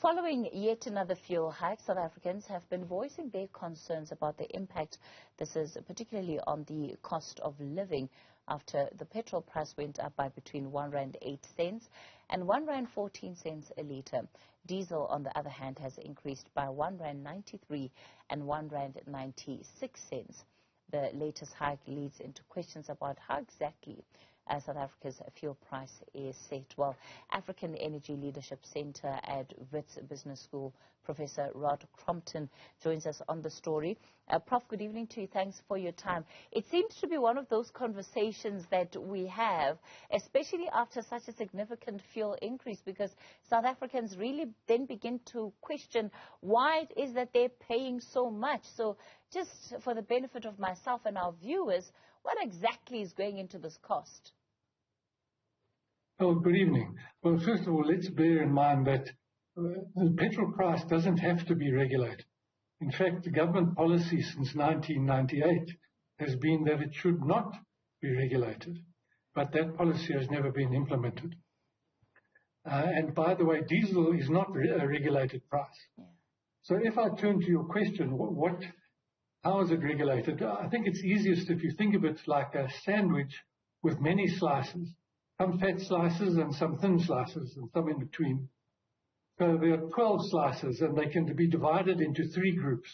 Following yet another fuel hike, South Africans have been voicing their concerns about the impact this is particularly on the cost of living after the petrol price went up by between R1.08 and R1.14 a litre. Diesel, on the other hand, has increased by R1.93 and R1.96. The latest hike leads into questions about how exactly South Africa's fuel price is set. Well, African Energy Leadership Centre at Wits Business School, Professor Crompton joins us on the story. Prof, good evening to you. Thanks for your time. It seems to be one of those conversations that we have, especially after such a significant fuel increase, because South Africans really then begin to question why it is that they're paying so much. So just for the benefit of myself and our viewers, what exactly is going into this cost? Oh, good evening. Well, first of all, let's bear in mind that the petrol price doesn't have to be regulated. In fact, the government policy since 1998 has been that it should not be regulated, but that policy has never been implemented. And by the way, diesel is not a regulated price. Yeah. So if I turn to your question, how is it regulated? I think it's easiest if you think of it like a sandwich with many slices, some fat slices and some thin slices and some in between. So there are 12 slices and they can be divided into 3 groups.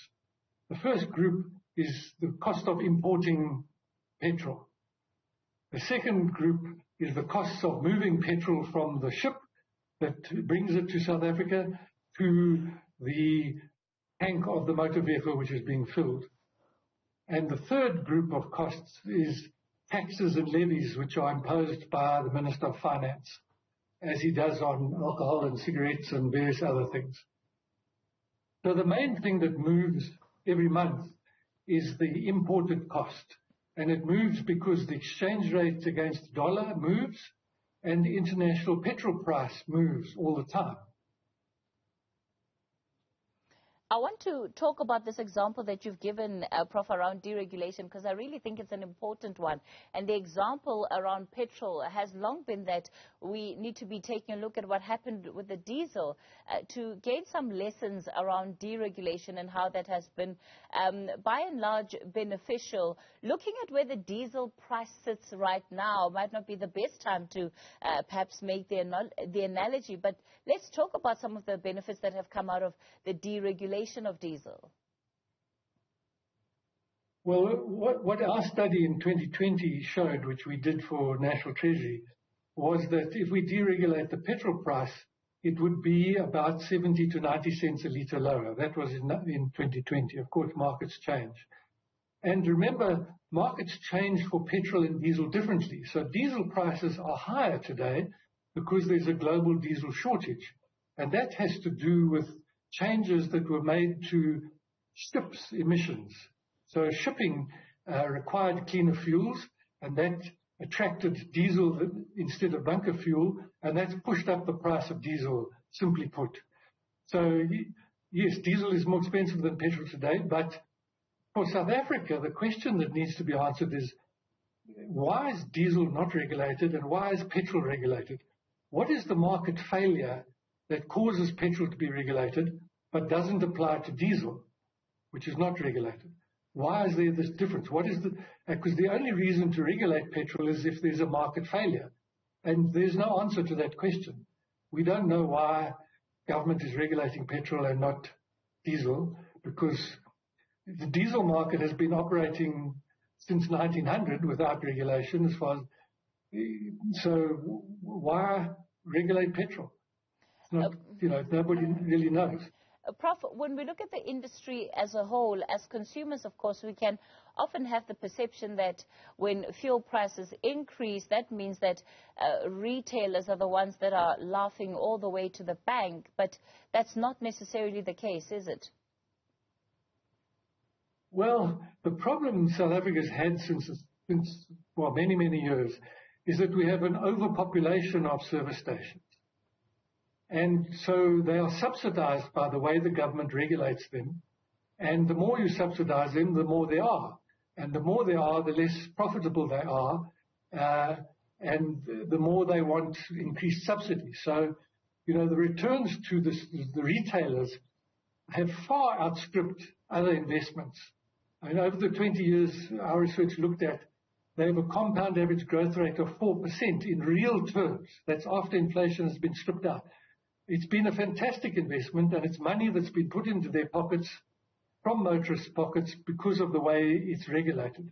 The first group is the cost of importing petrol. The second group is the costs of moving petrol from the ship that brings it to South Africa to the tank of the motor vehicle which is being filled. And the third group of costs is taxes and levies which are imposed by the Minister of Finance, as he does on alcohol and cigarettes and various other things. So the main thing that moves every month is the imported cost. And it moves because the exchange rate against the dollar moves and the international petrol price moves all the time. I want to talk about this example that you've given, Prof, around deregulation, because I really think it's an important one. And the example around petrol has long been that we need to be taking a look at what happened with the diesel to gain some lessons around deregulation and how that has been, by and large, beneficial. Looking at where the diesel price sits right now might not be the best time to perhaps make the analogy, but let's talk about some of the benefits that have come out of the deregulation of diesel. Well, what our study in 2020 showed, which we did for National Treasury, was that if we deregulate the petrol price, it would be about 70 to 90 cents a litre lower. That was in 2020. Of course, markets change. And remember, markets change for petrol and diesel differently. So diesel prices are higher today because there's a global diesel shortage. And that has to do with changes that were made to ships' emissions. So shipping required cleaner fuels, and that attracted diesel instead of bunker fuel, and that's pushed up the price of diesel, simply put. So, yes, diesel is more expensive than petrol today, but for South Africa, the question that needs to be answered is, why is diesel not regulated and why is petrol regulated? What is the market failure that causes petrol to be regulated, but doesn't apply to diesel, which is not regulated? Why is there this difference? Because the only reason to regulate petrol is if there's a market failure. And there's no answer to that question. We don't know why government is regulating petrol and not diesel, because the diesel market has been operating since 1900 without regulation as far as, so why regulate petrol? Nobody really knows. Prof, when we look at the industry as a whole, as consumers, of course, we can often have the perception that when fuel prices increase, that means that retailers are the ones that are laughing all the way to the bank. But that's not necessarily the case, is it? Well, the problem South Africa's had since many, many years is that we have an overpopulation of service stations. And so they are subsidized by the way the government regulates them. And the more you subsidize them, the more they are. And the more they are, the less profitable they are. And the more they want increased subsidies. So, you know, the returns to the retailers have far outstripped other investments. I mean, over the 20 years our research looked at, they have a compound average growth rate of 4% in real terms. That's after inflation has been stripped out. It's been a fantastic investment, and it's money that's been put into their pockets from motorists' pockets because of the way it's regulated.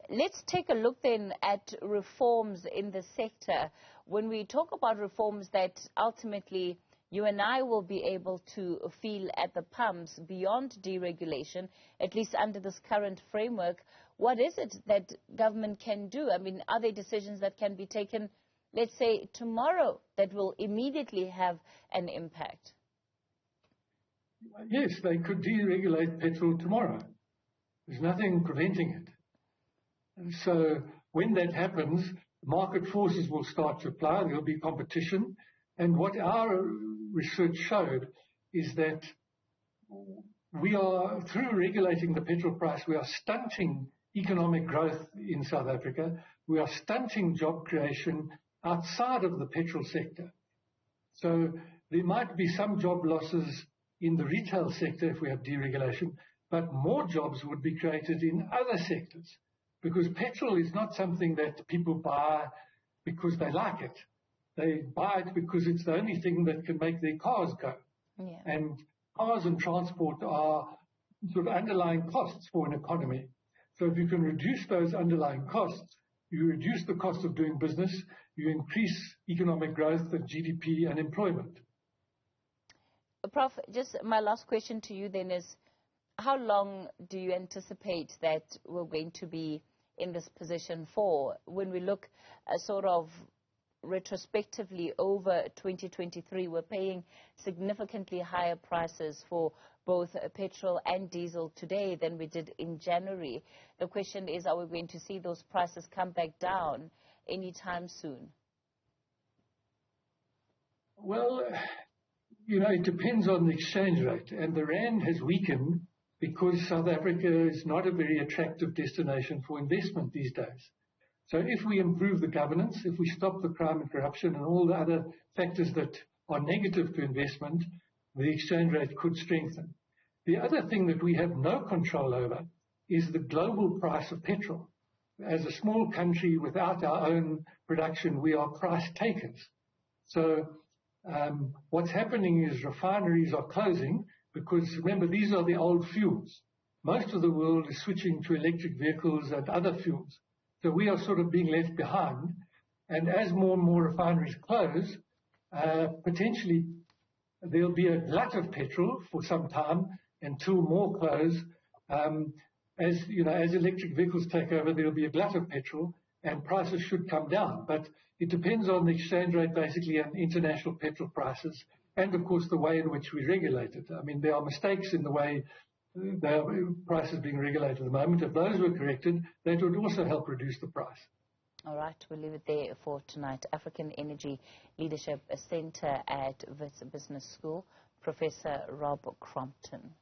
Let's take a look then at reforms in the sector. When we talk about reforms that ultimately you and I will be able to feel at the pumps beyond deregulation, at least under this current framework, what is it that government can do? I mean, are there decisions that can be taken, let's say, tomorrow that will immediately have an impact? Yes, they could deregulate petrol tomorrow. There's nothing preventing it. And so when that happens, market forces will start to apply. There'll be competition. And what our research showed is that we are, through regulating the petrol price, we are stunting economic growth in South Africa. We are stunting job creation outside of the petrol sector. So there might be some job losses in the retail sector if we have deregulation, but more jobs would be created in other sectors, because petrol is not something that people buy because they like it. They buy it because it's the only thing that can make their cars go. Yeah. And cars and transport are sort of underlying costs for an economy. So if you can reduce those underlying costs, you reduce the cost of doing business, you increase economic growth and GDP and employment. Prof, just my last question to you then is, how long do you anticipate that we're going to be in this position for? When we look sort of retrospectively over 2023, we're paying significantly higher prices for both petrol and diesel today than we did in January. The question is, are we going to see those prices come back down anytime soon? Well, you know, it depends on the exchange rate, and the rand has weakened because South Africa is not a very attractive destination for investment these days. So if we improve the governance, if we stop the crime and corruption and all the other factors that are negative to investment, the exchange rate could strengthen. The other thing that we have no control over is the global price of petrol. As a small country without our own production, we are price takers. So what's happening is refineries are closing because, remember, these are the old fuels. Most of the world is switching to electric vehicles and other fuels. So we are sort of being left behind. And as more and more refineries close, potentially there'll be a glut of petrol for some time until more close. As you know, as electric vehicles take over, there'll be a glut of petrol and prices should come down. But it depends on the exchange rate, basically, and international petrol prices, and of course the way in which we regulate it. I mean, there are mistakes in the way the price is being regulated at the moment. If those were corrected, that would also help reduce the price. All right, we'll leave it there for tonight. African Energy Leadership Center at Wits Business School, Professor Rob Crompton.